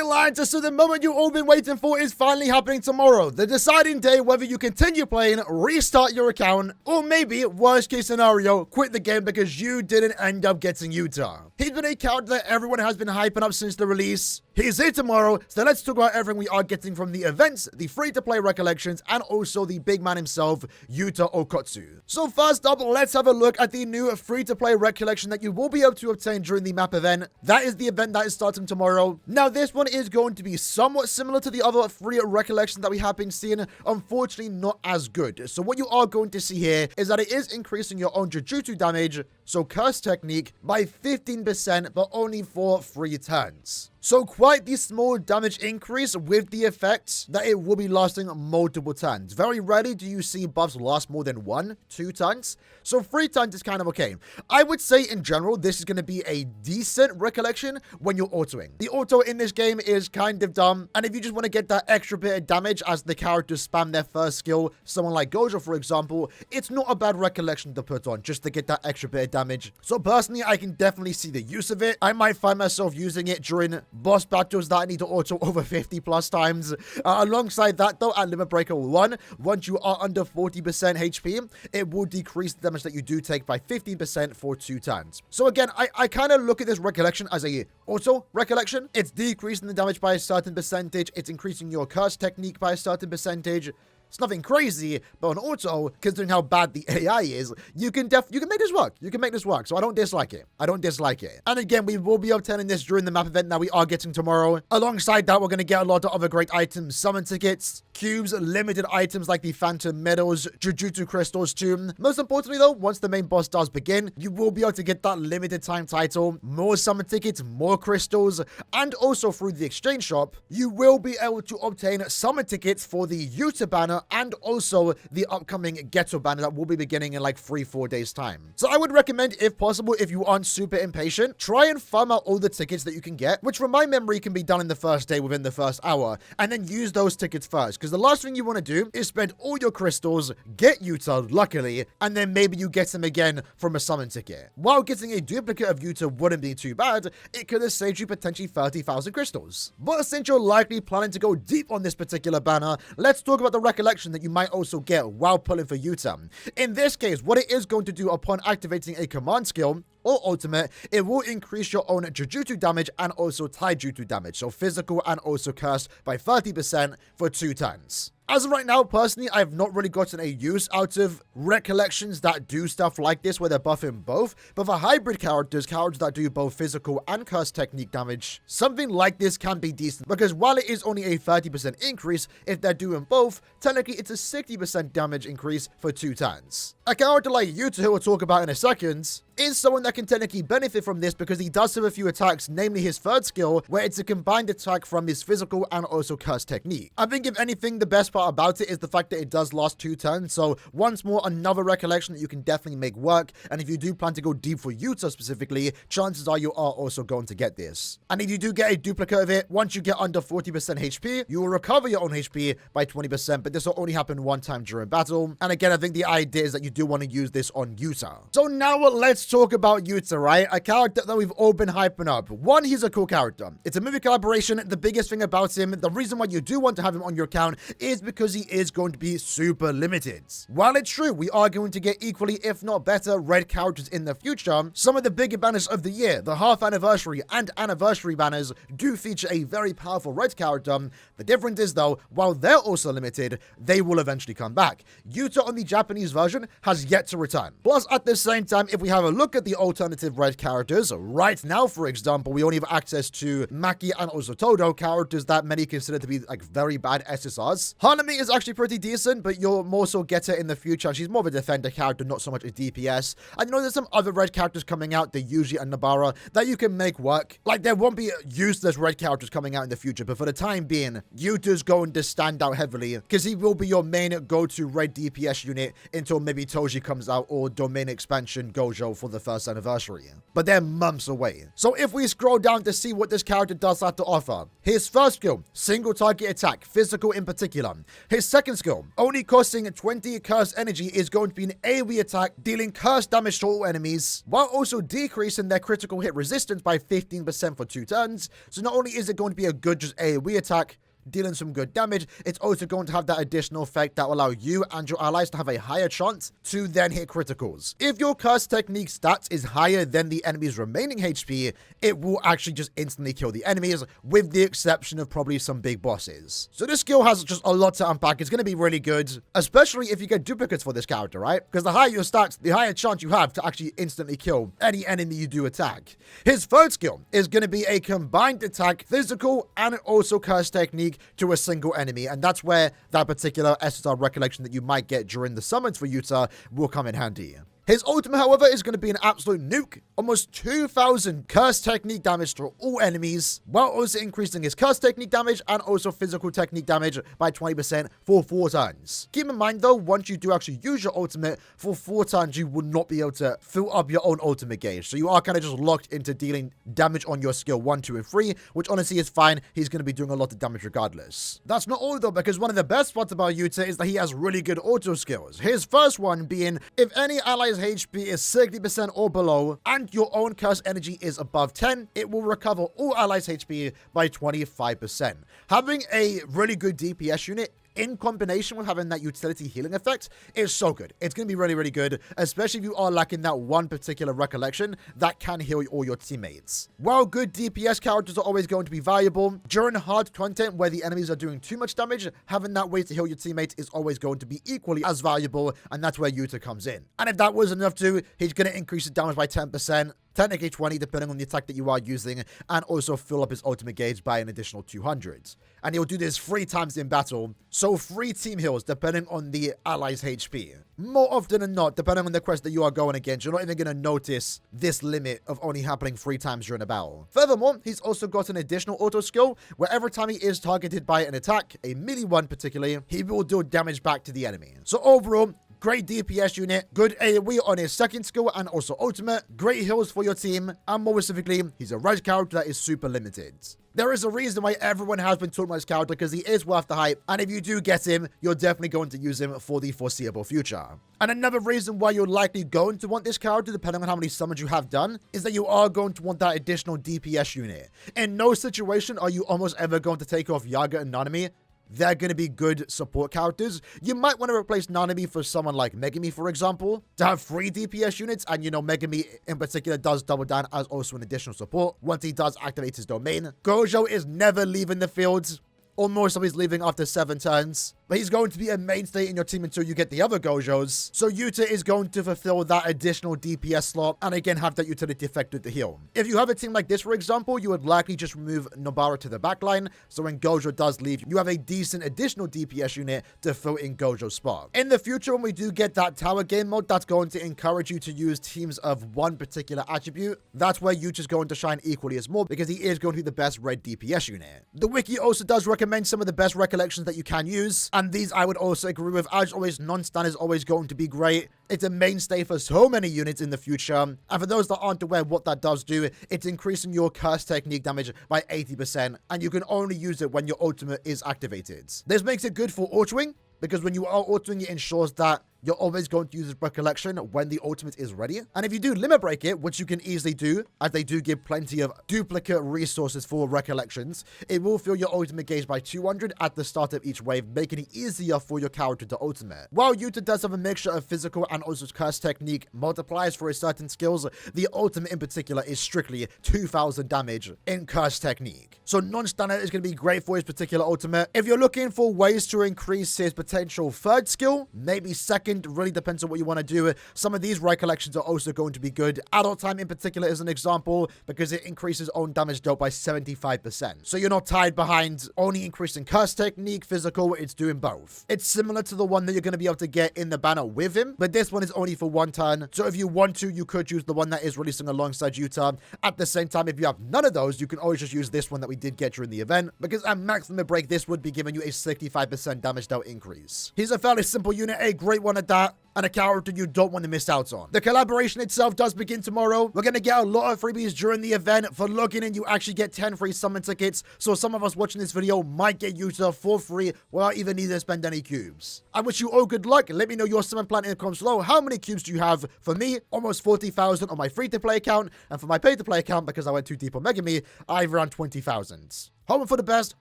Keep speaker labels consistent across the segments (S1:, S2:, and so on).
S1: Alright lads, so the moment you've all been waiting for is finally happening tomorrow. The deciding day whether you continue playing, restart your account, or maybe, worst case scenario, quit the game because you didn't end up getting Yuta. He's been a character that everyone has been hyping up since the release. He's here tomorrow, so let's talk about everything we are getting from the events, the free-to-play recollections, and also the big man himself, Yuta Okotsu. So first up, let's have a look at the new free-to-play recollection that you will be able to obtain during the map event. That is the event that is starting tomorrow. Now, this one is going to be somewhat similar to the other free recollections that we have been seeing, unfortunately not as good. So what you are going to see here is that it is increasing your own Jujutsu damage, so curse technique, by 15%, but only for 3 turns. So quite the small damage increase with the effect that it will be lasting multiple turns. Very rarely do you see buffs last more than 1-2 turns. So 3 turns is kind of okay. I would say in general, this is going to be a decent recollection when you're autoing. The auto in this game is kind of dumb. And if you just want to get that extra bit of damage as the characters spam their first skill, someone like Gojo, for example, it's not a bad recollection to put on just to get that extra bit of damage. So personally, I can definitely see the use of it. I might find myself using it during boss battles that I need to auto over 50 plus times. Alongside that though, at Limit Breaker 1, once you are under 40% HP, it will decrease the damage that you do take by 15% for 2 turns. So again, I kind of look at this recollection as a auto recollection. It's decreasing the damage by a certain percentage. It's increasing your curse technique by a certain percentage. It's nothing crazy, but on auto, considering how bad the AI is, you can make this work. You can make this work, so I don't dislike it. I don't dislike it. And again, we will be obtaining this during the map event that we are getting tomorrow. Alongside that, we're going to get a lot of other great items, summon tickets, cubes, limited items like the Phantom Medals, Jujutsu Crystals too. Most importantly though, once the main boss does begin, you will be able to get that limited time title, more summon tickets, more crystals, and also through the exchange shop, you will be able to obtain summon tickets for the Yuta banner and also the upcoming Ghetto banner that will be beginning in like 3-4 days time. So I would recommend, if possible, if you aren't super impatient, try and farm out all the tickets that you can get, which from my memory can be done in the first day within the first hour, and then use those tickets first, because the last thing you want to do is spend all your crystals, get Yuta, luckily, and then maybe you get him again from a summon ticket. While getting a duplicate of Yuta wouldn't be too bad, it could have saved you potentially 30,000 crystals. But since you're likely planning to go deep on this particular banner, let's talk about the recollection that you might also get while pulling for Yuta. In this case, what it is going to do upon activating a command skill or ultimate, it will increase your own Jujutsu damage and also Taijutsu damage, so physical and also curse, by 30% for 2 turns. As of right now, personally, I've not really gotten a use out of recollections that do stuff like this where they're buffing both, but for hybrid characters that do both physical and curse technique damage, something like this can be decent, because while it is only a 30% increase, if they're doing both, technically it's a 60% damage increase for 2 turns. A character like Yuta, who we'll talk about in a second, is someone that can technically benefit from this because he does have a few attacks, namely his third skill, where it's a combined attack from his physical and also curse technique. I think if anything, the best part about it is the fact that it does last 2 turns, so once more, another recollection that you can definitely make work, and if you do plan to go deep for Yuta specifically, chances are you are also going to get this. And if you do get a duplicate of it, once you get under 40% HP, you will recover your own HP by 20%, but this will only happen 1 time during battle. And again, I think the idea is that you do want to use this on Yuta. So now let's talk about Yuta, right? A character that we've all been hyping up. One, he's a cool character. It's a movie collaboration. The biggest thing about him, the reason why you do want to have him on your account is because he is going to be super limited. While it's true, we are going to get equally, if not better, red characters in the future, some of the bigger banners of the year, the half anniversary and anniversary banners, do feature a very powerful red character. The difference is though, while they're also limited, they will eventually come back. Yuta on the Japanese version has yet to return. Plus, at the same time, if we have a look at the alternative red characters, right now, for example, we only have access to Maki and also Todo, characters that many consider to be like very bad SSRs. Hanami is actually pretty decent, but you'll more so get her in the future. She's more of a defender character, not so much a DPS. And you know, there's some other red characters coming out, the Yuji and Nabara, that you can make work. Like, there won't be useless red characters coming out in the future, but for the time being, Yuta's going to stand out heavily, because he will be your main go-to red DPS unit until maybe Toji comes out, or Domain Expansion Gojo for the first anniversary. But they're months away. So if we scroll down to see what this character does have to offer, his first skill, single target attack, physical in particular. His second skill, only costing 20 curse energy, is going to be an AoE attack dealing curse damage to all enemies, while also decreasing their critical hit resistance by 15% for 2 turns. So not only is it going to be a good just AoE attack, dealing some good damage, it's also going to have that additional effect that will allow you and your allies to have a higher chance to then hit criticals. If your curse technique stats is higher than the enemy's remaining HP, it will actually just instantly kill the enemies, with the exception of probably some big bosses. So this skill has just a lot to unpack. It's going to be really good, especially if you get duplicates for this character, right? Because the higher your stats, the higher chance you have to actually instantly kill any enemy you do attack. His third skill is going to be a combined attack, physical, and also curse technique to a single enemy, and that's where that particular Ssr recollection that you might get during the summons for Yuta will come in handy. His ultimate, however, is going to be an absolute nuke, almost 2,000 curse technique damage to all enemies, while also increasing his curse technique damage and also physical technique damage by 20% for 4 turns. Keep in mind though, once you do actually use your ultimate, for 4 turns you will not be able to fill up your own ultimate gauge, so you are kind of just locked into dealing damage on your skill 1, 2, and 3, which honestly is fine. He's going to be doing a lot of damage regardless. That's not all though, because one of the best parts about Yuta is that he has really good auto skills. His first one being, if any ally's HP is 60% or below, and your own curse energy is above 10, it will recover all allies' HP by 25%. Having a really good DPS unit in combination with having that utility healing effect is so good. It's going to be really, really good, especially if you are lacking that one particular recollection that can heal all your teammates. While good DPS characters are always going to be valuable, during hard content where the enemies are doing too much damage, having that way to heal your teammates is always going to be equally as valuable, and that's where Yuta comes in. And if that wasn't enough too, he's going to increase his damage by 10%, technically 20 depending on the attack that you are using, and also fill up his ultimate gauge by an additional 200. And he'll do this 3 times in battle, so 3 team heals depending on the ally's HP. More often than not, depending on the quest that you are going against, you're not even going to notice this limit of only happening 3 times during a battle. Furthermore, he's also got an additional auto skill where every time he is targeted by an attack, a melee one particularly, he will deal damage back to the enemy. So overall, great DPS unit, good AoE on his second skill and also ultimate, great heals for your team, and more specifically, he's a red character that is super limited. There is a reason why everyone has been talking about this character, because he is worth the hype, and if you do get him, you're definitely going to use him for the foreseeable future. And another reason why you're likely going to want this character, depending on how many summons you have done, is that you are going to want that additional DPS unit. In no situation are you almost ever going to take off Yaga and Nanami. They're going to be good support characters. You might want to replace Nanami for someone like Megami, for example, to have 3 DPS units, and you know, Megami in particular does double down as also an additional support once he does activate his domain. Gojo is never leaving the fields, or more so he's leaving after 7 turns. But he's going to be a mainstay in your team until you get the other Gojos. So Yuta is going to fulfill that additional DPS slot and again have that utility effect with the heal. If you have a team like this, for example, you would likely just remove Nobara to the backline. So when Gojo does leave, you have a decent additional DPS unit to fill in Gojo's spot. In the future, when we do get that tower game mode, that's going to encourage you to use teams of one particular attribute. That's where Yuta's going to shine equally as more, because he is going to be the best red DPS unit. The wiki also does recommend some of the best recollections that you can use, and these I would also agree with. As always, non-stun is always going to be great. It's a mainstay for so many units in the future, and for those that aren't aware what that does do, it's increasing your curse technique damage by 80%, and you can only use it when your ultimate is activated. This makes it good for autoing, because when you are autoing, it ensures that you're always going to use recollection when the ultimate is ready. And if you do limit break it, which you can easily do, as they do give plenty of duplicate resources for recollections, it will fill your ultimate gauge by 200 at the start of each wave, making it easier for your character to ultimate. While Yuta does have a mixture of physical and also curse technique multipliers for his certain skills, the ultimate in particular is strictly 2000 damage in curse technique. So non-stunner is going to be great for his particular ultimate. If you're looking for ways to increase his potential third skill, maybe second, really depends on what you want to do. Some of these recollections are also going to be good. Adult time in particular is an example, because it increases own damage dealt by 75%. So you're not tied behind only increasing curse technique, physical, it's doing both. It's similar to the one that you're going to be able to get in the banner with him, but this one is only for 1 turn. So if you want to, you could use the one that is releasing alongside Yuta. At the same time, if you have none of those, you can always just use this one that we did get during the event, because at maximum break, this would be giving you a 65% damage dealt increase. He's a fairly simple unit, a great one at like that, and a character you don't want to miss out on. The collaboration itself does begin tomorrow. We're going to get a lot of freebies during the event. For logging in, you actually get 10 free summon tickets, so some of us watching this video might get Yuta for free without even needing to spend any cubes. I wish you all good luck. Let me know your summon plan in the comments below. How many cubes do you have? For me, almost 40,000 on my free-to-play account, and for my pay-to-play account, because I went too deep on Megami, I have around 20,000. Hoping for the best,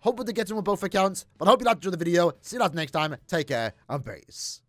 S1: hoping to get in with both accounts, but I hope you liked the video. See you guys next time. Take care, and peace.